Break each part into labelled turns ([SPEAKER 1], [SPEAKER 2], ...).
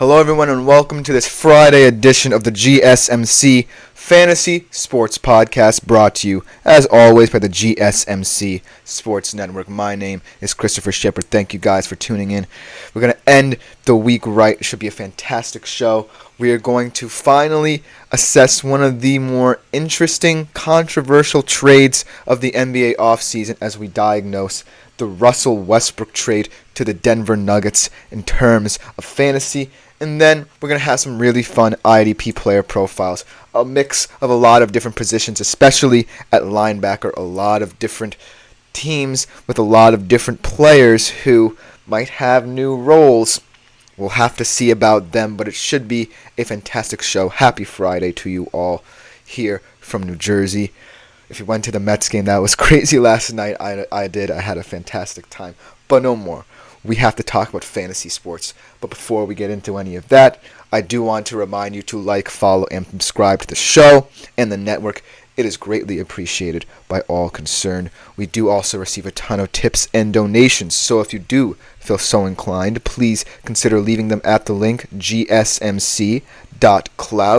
[SPEAKER 1] Hello everyone and welcome to this Friday edition of the GSMC Fantasy Sports Podcast, brought to you as always by the GSMC Sports Network. My name is Christopher Shepard. Thank you guys for tuning in. We're going to end the week right. It should be a fantastic show. We are going to finally assess one of the more interesting, controversial trades of the NBA offseason as we diagnose the Russell Westbrook trade to the Denver Nuggets in terms of fantasy. And then we're going to have some really fun IDP player profiles, a mix of a lot of different positions, especially at linebacker, a lot of different teams with a lot of different players who might have new roles. We'll have to see about them, but it should be a fantastic show. Happy Friday to you all here from New Jersey. If you went to the Mets game, that was crazy last night. I did. I had a fantastic time. But no more. We have to talk about fantasy sports. But before we get into any of that, I do want to remind you to like, follow, and subscribe to the show and the network. It is greatly appreciated by all concerned. We do also receive a ton of tips and donations. So if you do feel so inclined, please consider leaving them at the link gsmc.cloud.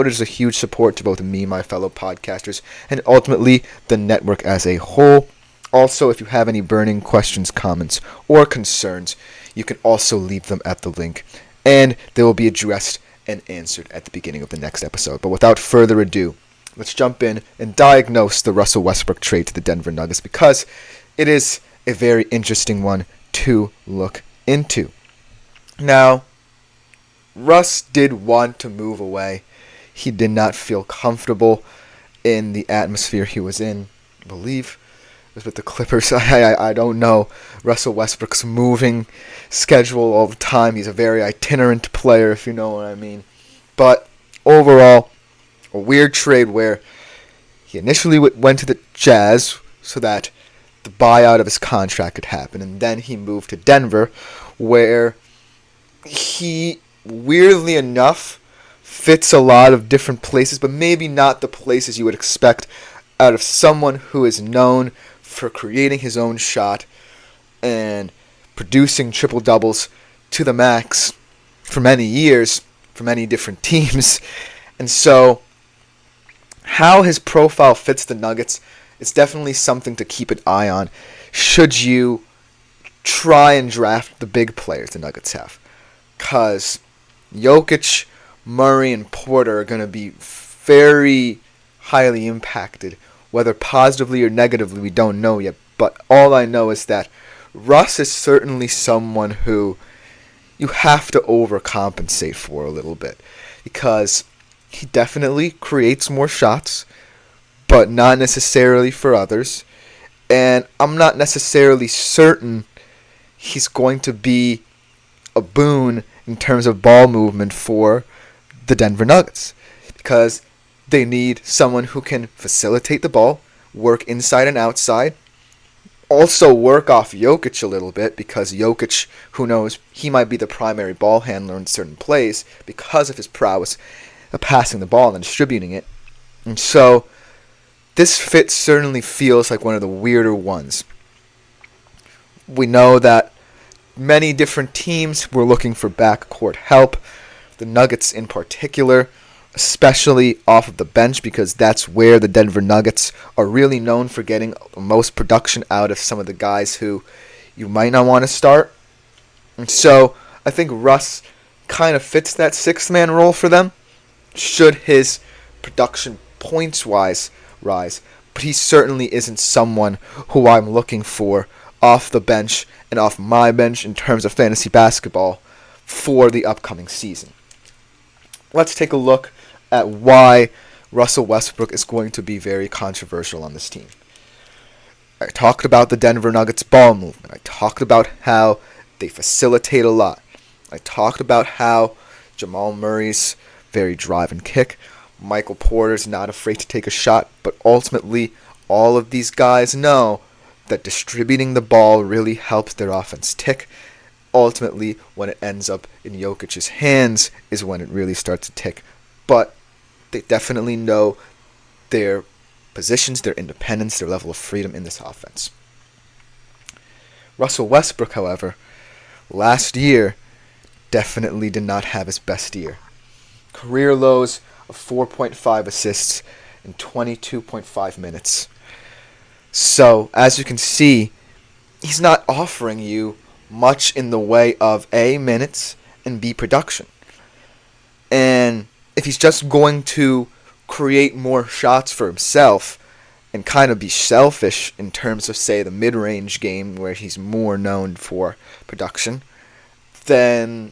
[SPEAKER 1] It is a huge support to both me and my fellow podcasters and ultimately the network as a whole. Also, if you have any burning questions, comments, or concerns, you can also leave them at the link, and they will be addressed and answered at the beginning of the next episode. But without further ado, let's jump in and diagnose the Russell Westbrook trade to the Denver Nuggets, because it is a very interesting one to look into. Now, Russ did want to move away. He did not feel comfortable in the atmosphere he was in, I believe. With the Clippers, I don't know Russell Westbrook's moving schedule all the time. He's a very itinerant player, if you know what I mean. But overall, a weird trade where he initially went to the Jazz so that the buyout of his contract could happen, and then he moved to Denver, where he, weirdly enough, fits a lot of different places, but maybe not the places you would expect out of someone who is known for creating his own shot and producing triple doubles to the max for many years for many different teams. And so how his profile fits the Nuggets is definitely something to keep an eye on should you try and draft the big players the Nuggets have, because Jokic, Murray, and Porter are going to be very highly impacted. Whether positively or negatively, we don't know yet. But all I know is that Russ is certainly someone who you have to overcompensate for a little bit, because he definitely creates more shots, but not necessarily for others. And I'm not necessarily certain he's going to be a boon in terms of ball movement for the Denver Nuggets, because they need someone who can facilitate the ball, work inside and outside, also work off Jokic a little bit, because Jokic, who knows, he might be the primary ball handler in certain plays because of his prowess of passing the ball and distributing it. And so this fit certainly feels like one of the weirder ones. We know that many different teams were looking for backcourt help, the Nuggets in particular, especially off of the bench, because that's where the Denver Nuggets are really known for getting the most production out of some of the guys who you might not want to start. And so I think Russ kind of fits that sixth-man role for them, should his production points-wise rise. But he certainly isn't someone who I'm looking for off the bench and off my bench in terms of fantasy basketball for the upcoming season. Let's take a look at why Russell Westbrook is going to be very controversial on this team. I talked about the Denver Nuggets ball movement. I talked about how they facilitate a lot. I talked about how Jamal Murray's very drive and kick. Michael Porter's not afraid to take a shot, but ultimately all of these guys know that distributing the ball really helps their offense tick. Ultimately, when it ends up in Jokic's hands is when it really starts to tick. But they definitely know their positions, their independence, their level of freedom in this offense. Russell Westbrook, however, last year definitely did not have his best year. Career lows of 4.5 assists in 22.5 minutes. So, as you can see, he's not offering you much in the way of A, minutes, and B, production. And if he's just going to create more shots for himself and kind of be selfish in terms of, say, the mid-range game where he's more known for production, then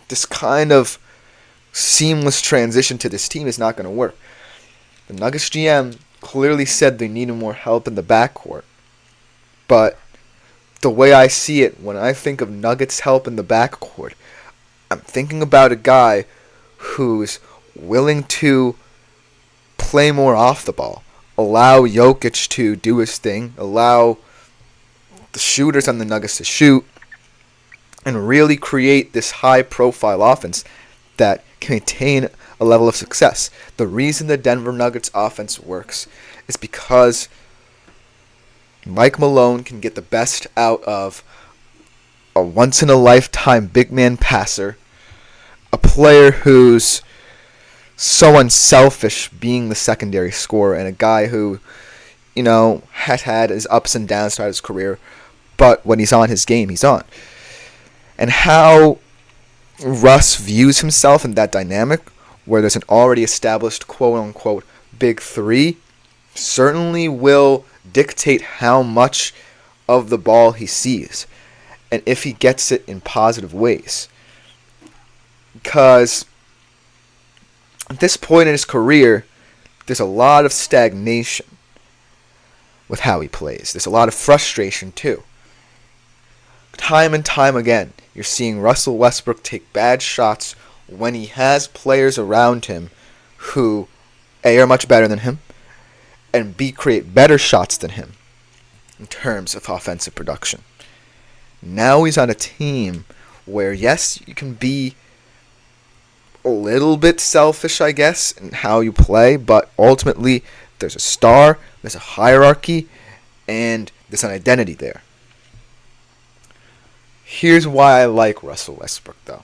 [SPEAKER 1] this kind of seamless transition to this team is not going to work. The Nuggets GM clearly said they needed more help in the backcourt. But the way I see it, when I think of Nuggets help in the backcourt, I'm thinking about a guy who's willing to play more off the ball, allow Jokic to do his thing, allow the shooters on the Nuggets to shoot, and really create this high-profile offense that can attain a level of success. The reason the Denver Nuggets offense works is because Mike Malone can get the best out of a once-in-a-lifetime big man passer, a player who's so unselfish being the secondary scorer, and a guy who, has had his ups and downs throughout his career, but when he's on his game, he's on. And how Russ views himself in that dynamic, where there's an already established quote-unquote big three, certainly will dictate how much of the ball he sees, and if he gets it in positive ways. Because at this point in his career, there's a lot of stagnation with how he plays. There's a lot of frustration too. Time and time again, you're seeing Russell Westbrook take bad shots when he has players around him who A, are much better than him, and B, create better shots than him in terms of offensive production. Now he's on a team where, yes, you can be a little bit selfish, I guess, in how you play, but ultimately there's a star, there's a hierarchy, and there's an identity there. Here's why I like Russell Westbrook, though.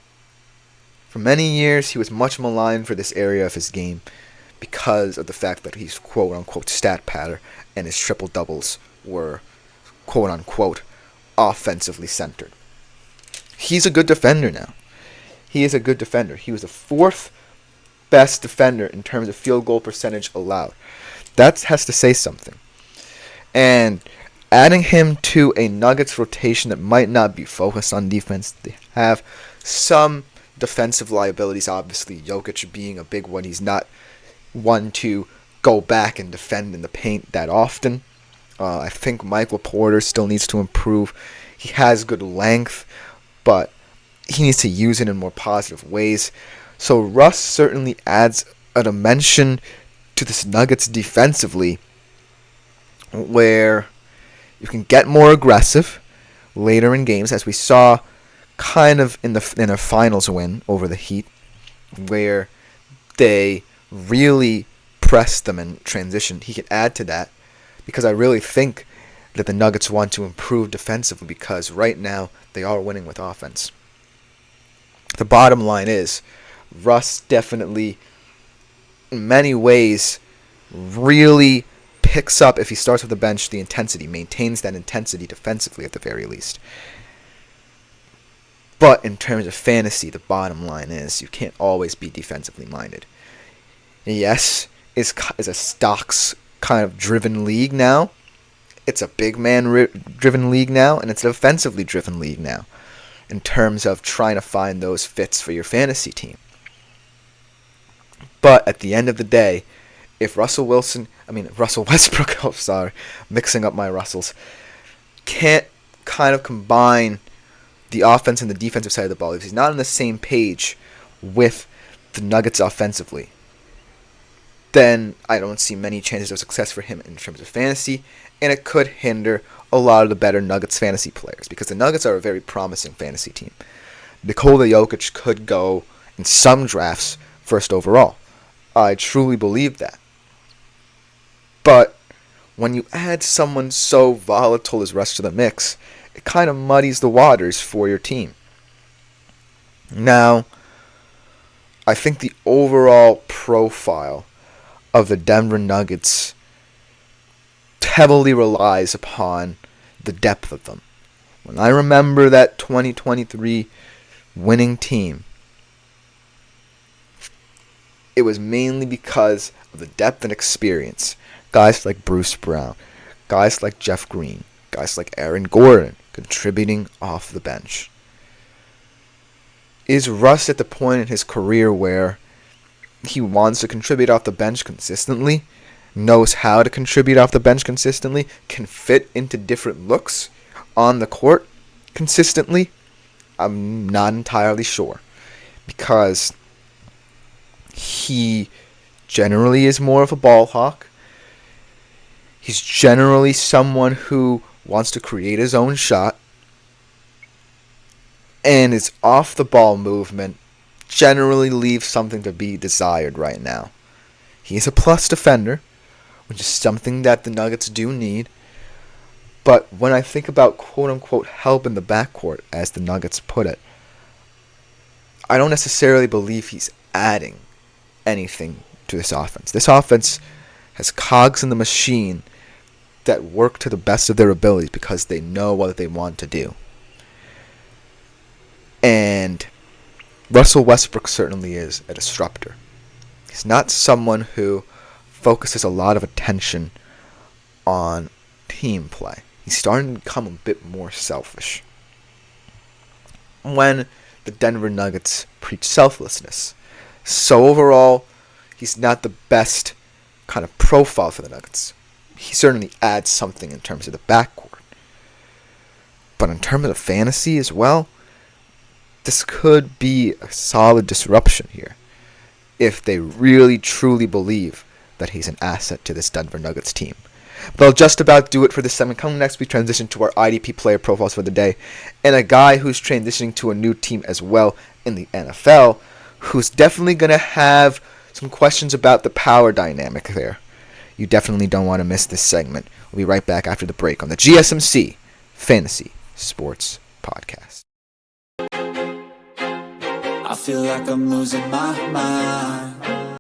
[SPEAKER 1] For many years, he was much maligned for this area of his game because of the fact that he's quote-unquote stat patter and his triple-doubles were quote-unquote offensively centered. He's a good defender now. He is a good defender. He was the fourth best defender in terms of field goal percentage allowed. That has to say something. And adding him to a Nuggets rotation that might not be focused on defense, they have some defensive liabilities, obviously. Jokic being a big one. He's not one to go back and defend in the paint that often. I think Michael Porter still needs to improve. He has good length, but he needs to use it in more positive ways. So Russ certainly adds a dimension to this Nuggets defensively where you can get more aggressive later in games, as we saw kind of in a finals win over the Heat, where they really pressed them in transition. He could add to that because I really think that the Nuggets want to improve defensively because right now they are winning with offense. The bottom line is Russ definitely, in many ways, really picks up, if he starts with the bench, the intensity, maintains that intensity defensively at the very least. But in terms of fantasy, the bottom line is you can't always be defensively minded. Yes, it's a stocks kind of driven league now. It's a big man driven league now, and it's an offensively driven league now in terms of trying to find those fits for your fantasy team. But at the end of the day, if Russell Westbrook, oh sorry, mixing up my Russells, can't kind of combine the offense and the defensive side of the ball, if he's not on the same page with the Nuggets offensively, then I don't see many chances of success for him in terms of fantasy, and it could hinder a lot of the better Nuggets fantasy players, because the Nuggets are a very promising fantasy team. Nikola Jokic could go in some drafts first overall. I truly believe that. But when you add someone so volatile as Russ to the mix, it kind of muddies the waters for your team. Now, I think the overall profile of the Denver Nuggets heavily relies upon the depth of them. When I remember that 2023 winning team, it was mainly because of the depth and experience. Guys like Bruce Brown, guys like Jeff Green, guys like Aaron Gordon contributing off the bench. Is Russ at the point in his career where he wants to contribute off the bench consistently, knows how to contribute off the bench consistently, can fit into different looks on the court consistently? I'm not entirely sure, because he generally is more of a ball hawk. He's generally someone who wants to create his own shot, and his off-the-ball movement generally leaves something to be desired right now. He's a plus defender, which is something that the Nuggets do need. But when I think about quote-unquote help in the backcourt, as the Nuggets put it, I don't necessarily believe he's adding anything to this offense. This offense has cogs in the machine that work to the best of their abilities because they know what they want to do. And Russell Westbrook certainly is a disruptor. He's not someone who focuses a lot of attention on team play. He's starting to become a bit more selfish. When the Denver Nuggets preach selflessness. So overall, he's not the best kind of profile for the Nuggets. He certainly adds something in terms of the backcourt. But in terms of fantasy as well, this could be a solid disruption here if they really truly believe that he's an asset to this Denver Nuggets team. That'll just about do it for this segment. Coming next, we transition to our IDP player profiles for the day, and a guy who's transitioning to a new team as well in the NFL, who's definitely going to have some questions about the power dynamic there. You definitely don't want to miss this segment. We'll be right back after the break on the GSMC Fantasy Sports Podcast.
[SPEAKER 2] I feel like I'm losing my mind.